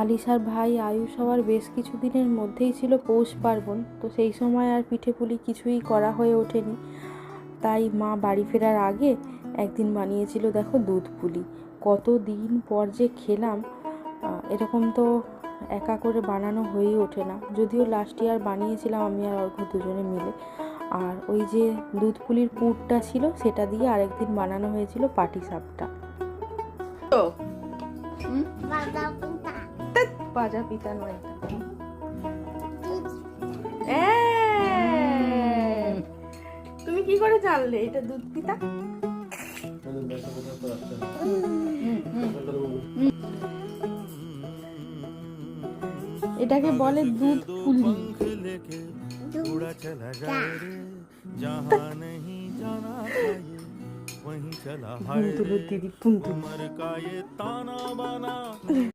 আলিশার ভাই আয়ুষ হওয়ার বেশ কিছু দিনের মধ্যেই ছিল পৌষ পার্বণ, তো সেই সময় আর পিঠে পুলি কিছুই করা হয়ে ওঠেনি। তাই মা বাড়ি ফেরার আগে একদিন বানিয়েছিল দেখো দুধ পুলি। কত দিন পর যে খেলাম। এরকম তো একা করে বানানো হয়েই ওঠে না, যদিও লাস্ট ইয়ার বানিয়েছিলাম আমি আর অর্ঘ্য দুজনে মিলে। আর ওই যে দুধ পুলির পুরটা ছিল সেটা দিয়ে আরেকদিন বানানো হয়েছিল পাটিসাপটা। তো বাজা পিতা নয়, তুমি কি করে জানলে এটা দুধ পিতা? এটাকে বলে দুধ পুলি। পুন্তুলুর দিদি পুন্তুল।